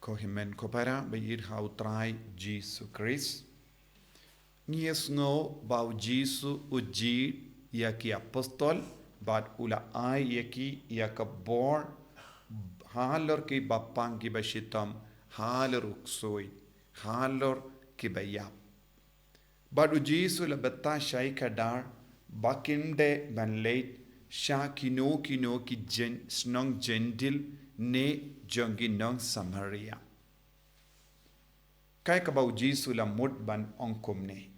Kohimen kopara bayir hautrai Jesu Christ. Ngies ngo bau Jesu uji yaki apostol bad ula ai yaki yakabor halor ki bapang ki bashitam halor uksoi halor ki bayap. Bad Jesu la betta shai kadar bakinde ban late sha kino ki jen snong gentil ne jongi nong Samaria. Kai ka bau Jesu la mut ban ongkum ne.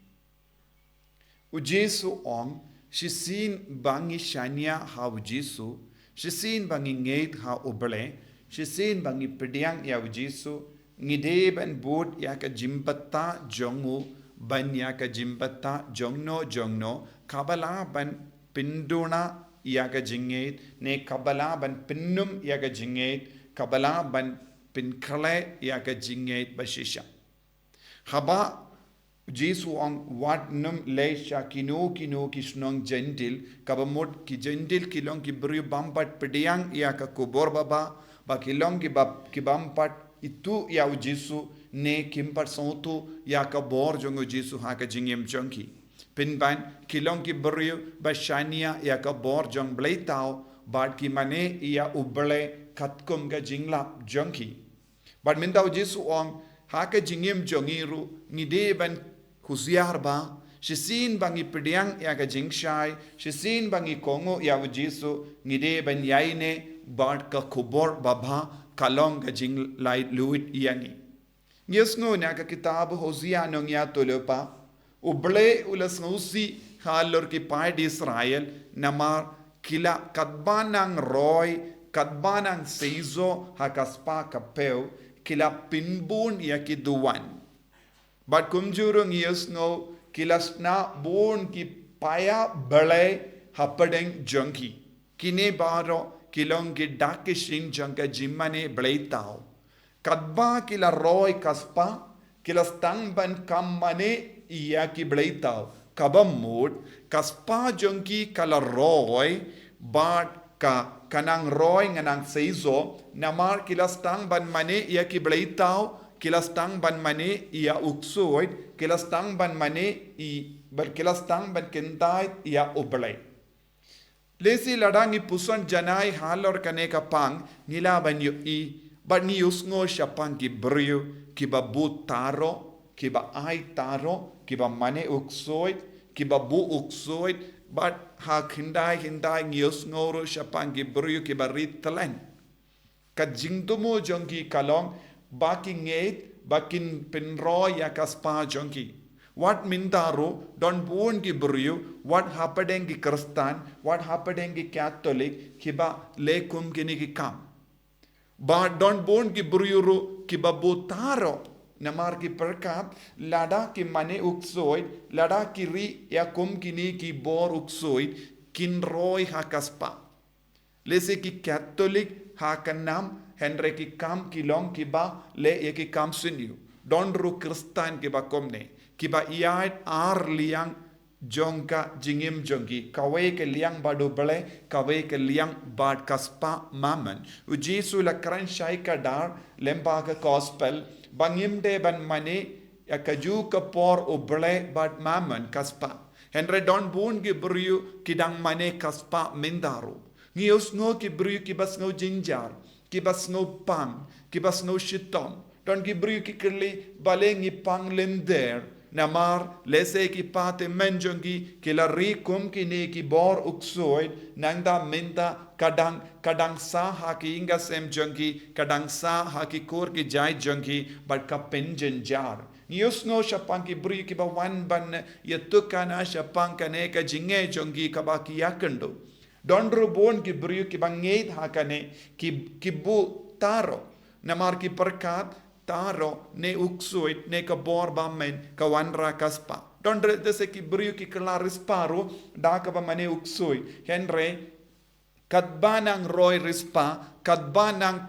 U Jesu ong shisin bangi shania ha u Jesu shisin bangi ngeit ha uble shisin bangi pediang ya u Jesu ngide ban bot ya ka jimbata jongu ban ya ka jimbata jongno kabala ban pinduna ya ka jingeit ne kabala ban pinnum ya ka jingeit kabala ban pinkale ya ka jingeit bashisha haba Jesu ang wat num leisha kino kisnong gentil kabamot ki gentil kilong ki bru bampat pediang ya ka kubor baba ba kilong ki bampat itu ya Jesu ne kimpat sotu ya ka bor jongo Jesu ha ka jingem jongki pinban kilong ki bru ba shania ya ka bor jong bleitao bad ki mane ya uble katkum ga jinglap jongki bad mindau Jesu ang ha ka jingem jongiru ngide ban Husiar ba, shisin bangi pediang ya ka jingshai, shisin bangi kongo ya Jesu ngide ban yaine bad ka kubor baba kalong ka jing lai luit yangi. Ngesngo na ka kitab Hosea nong ya tolopa, uble ulas ngusi halor ki paid Israel namar kila kadbanang roy, kadbanang seizo hakaspa kapeu, kila pinbun ya ki duwan. But kumjurung yes no kilasna born ki paya balay hapadeng junkie. Kine baro kilong ki dakishing junka jimmane blaitao. Kadba kila roy kaspa kilastang ban kammane iya ki blaitao. Kabam mood kaspa junkie kala roy but kanang roy nganang seizo namar kilastang ban mane iya ki blaitao. Kilastang ban mane ia uksoid, kilastang ban mane kilastang ban kendait ia ublay. Lesi ladangi puson janai halor kaneka pang nila ban yu but ni usngo siya pang ki brio, ki ba bu taro, ki ba ay taro, ki ba mane uksoid, ki ba bu uksoid, but ha hindai ni usngo siya pang ki brio, ki ba rit talan. Kajingtumo jongki kalong, baking eight, bakin pinroy yakaspa jonki. What mintaro, don't born ki buru, what happened ki Kristan, what happened ki Catholic, kiba lekum kini ki kam. But don't born ki buru, kiba butaro, namar ki perkat, lada ki mane uksoid, lada ki ri yakum kini ki bor uksoid, kinroy hakaspa. Lese ki Catholic hakanam, Henry ki kam kilong kiba le ye ki kam sinyu. Don ru Kristan kiba komne. Kiba iait ar liang jongka jingim jongi. Kawe ke liang badu bale, kawe ke liang bad kaspa maman. U Jesu la kran shai kadar lemba ka gospel. Bangim de ban mane ya kaju ka por u bale bad maman kaspa. Henry don bun ki buru kidang mane kaspa mindaru. Ngios ngo ki buru kibas ngo jinjar. Kibas no pang, kibas no shitom. Don gibru ki kirli balengi pang lemder. Namar lese ki pate menjongi kila rikum ki ne ki bor uksoid nangda minda kadang sa haki inga sem jongi kadang sa haki kur ki jai jongi but ka penjen jar. Nius no shapang ki bru ki ba wan ban yatukana shapang ka ne ka jinge jongi ka ba ki yakendo. Dondro bon ki brio ki bangeit hakane ki bu taro namar ki perkat taro ne uksuit ne ka bor bamen ka wanra kaspa dondre dese ki brio ki klaris paro da ka ba mane uksui henre kadbanang roy rispa kadbanang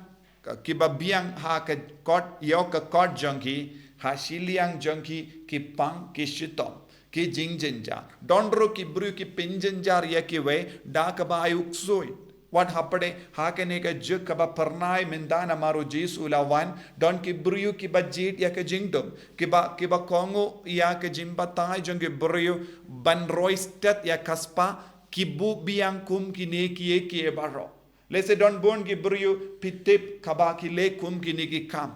ki babiang ha ka kot yo ka kot junkie ha shiliang junkie ki pang ki shitom ki jingjenjar dondro ki bru ki pinjenjar ya ki we da ka ba uksoi what hapade hakene ka juk ka ba pernai mendana maru Jesu lawan don ki briu ki ba jit ya ka jingdom ki ba kongo ya ka jimba tai jong ki briu ban roistet ya kaspa ki bu biang kum ki ne ki e baro lese don bon ki briu pitip ka ba ki le kum ki ni ki kam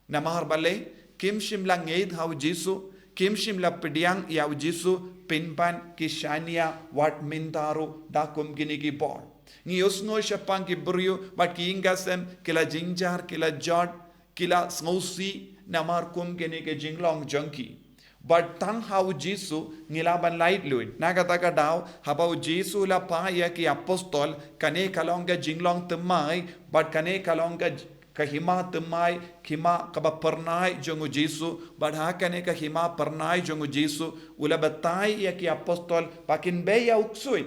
namar bale kim shimla ngeid hau Jesu kim shimla pediang ya Jesu pinpan ki shania wat mintaro da kum ki ni ki bor ni osno shapang ki briu bat ki ingasem kila jinjar kila jot kila snausi namar kum ki ni ki jinglong junkie but tang hau Jesu ngilaban light luid nagataka daw habau Jesu la pa ya ki apostol kane kalonga jinglong temai but kane kalonga kahima temai khima kaba pernai jongu Jesu badha kane kahima pernai jongu Jesu ula batai ya ki apostol pakin be ya uksui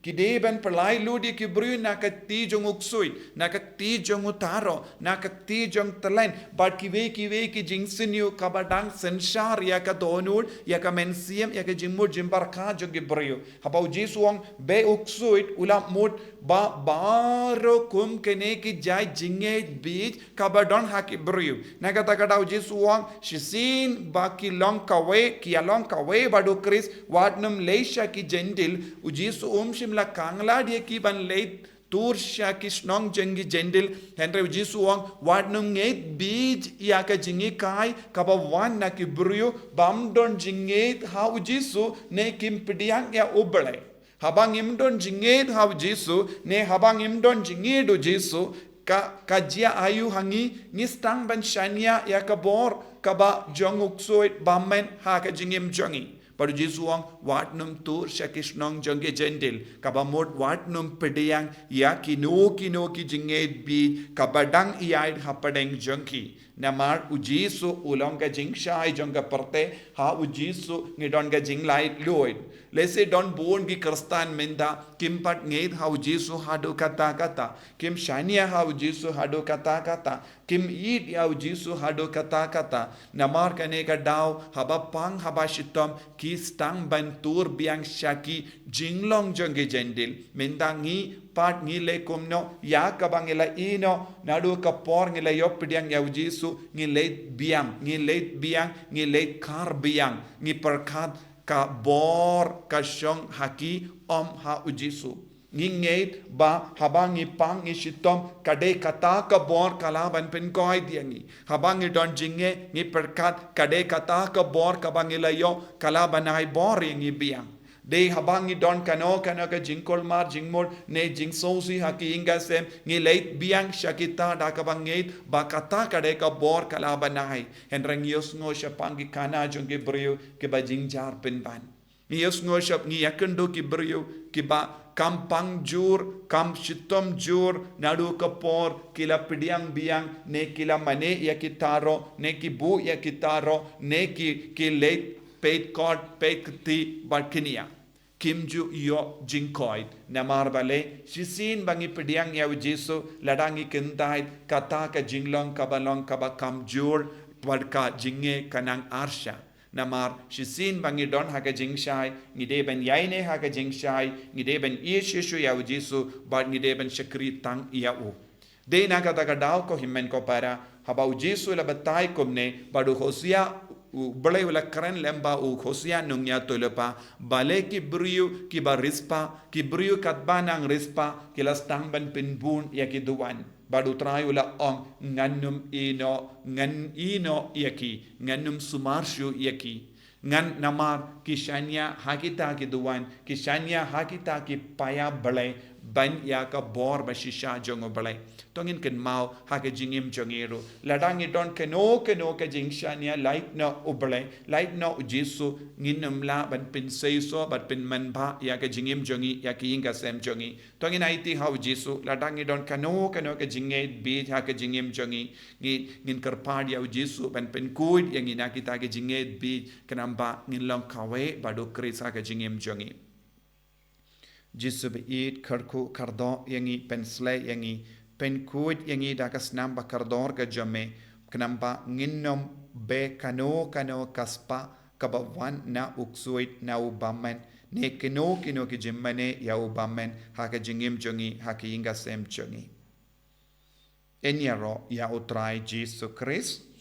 kideben perlai ludi ki bru nakati jong uksui nakati jong utaro nakati jong talen but kiwe ki jingsinyu kabadang senshar ya ka donul ya ka mensiam ya ka jimur jimbarka jong bru habau Jesuang be uksui ula mut ba baro kum kene ki jai jinge beach kabadon haki bru nakata kadau Jesuang shisin baki long kawe ki along kawe badu Chris watnum leisha ki gentil Jesu shimla kangla dia ki ban leit tur sha ki snong jengi jendil henry Jesu wang wadnum ngeit bij ya ka jingi kai ka ba wan na ki brio bam don jingeit how Jesu ne kim pidiang ya ubale habang im don jingeit how Jesu ne habang im don jingedo Jesu ka jia ayu hangi ni stang ban shania ya ka bor ka ba jonguk soit bammen ha ka jingim jongi Pada Jesu ang watnum tur syakisnong jongge jendil kabamot watnum pedeyang ya kino ki jinged bi kabadang iyaid hapadeng jongki namar ujisu ulong ka jingshai jongga perte ha ujisu ngidon ka jinglai loid lese don bon ki kristan menda kimpat nged ha ujisu hadu kata kim shania ha ujisu hadu kata kim id ya ujisu hadu kata namar kane ka daw habapang habashitom ki stang bantur biang shaki jinglong jongge jendil mendangi pat ngile kumno ya kabangila ino nadu kapor ngile yopidiang ya ujisu ngile biang ngile kar biang ngi perkat ka bor ka shong haki ha ujisu ngingeit ba habang ipang isitom kade kata ka bor kalaban pen koi diangi habang idon jinge ngi perkat kade kata ka bor kabangila yo kalaban ai bor ngi biang de habang idon kano ka jingkol mar jingmol ne jingsosi haki ingasem ngi leit biang shakita da kabangeit ba kata kade ka bor kalaban ai henrang yos ngo shapangi kana jonge brio ke ba jingjar pen ban yos ngo shap ngi yakendo ki brio ki ba kam pang jur kam shitom jur nadu kapor kila pidiang biang ne kila mane ya kitaro ne ki bu ya kitaro ne ki late peit kod peit ti barkinia kimju yo jinkoid namar bale shisin bangi pidiang ya Jesu ladangi kentait kata ka jinglong kabalong kabakam jur wadka jinge kanang arsha namar shisin bangi don haga jingshai ngide ben yaine haga jingshai ngide ben yeshu ya Jesu bad ngide ben shakri tang ya u de naga daga daw ko himmen ko para haba Jesu la batai komne badu Hosea bale wala kran lemba u Hosea nungya tolepa bale ki brio ki barispa ki brio katbanang rispa ki lastang ban pinbun ya ki duwan badu trayula ong ngannum ino yaki ngannum sumarshu yaki ngan namar kishanya hakita ki duwan kishanya hakita ki paya balai ban ya ka bor bashisha jongo balai tongin ken mau hake jingim jongero ladangi don keno ka jingshania light no ubalai light no Jesu nginum la ban pin seiso bat pin manba ya ka jingim jongi ya ki inga sem jongi tongin aiti how Jesu ladangi don keno ka jinge bi hake jingim jongi ngin karpad ya Jesu ban pin kud yang ina kita ke jinge bi kanamba ngin long kawe badu krisa ka jingim jongi Jesu be it karku kardo yangi pensle yangi penkud yangi dakas namba kardor ka jame kanamba nginnom be kano kaspa kabawan na uksuit na ubaman ne kino ki jimmane ya ubamen ha ke jingim jongi ha ke inga sem jongi. Enyaro ya utrai Jesu Christ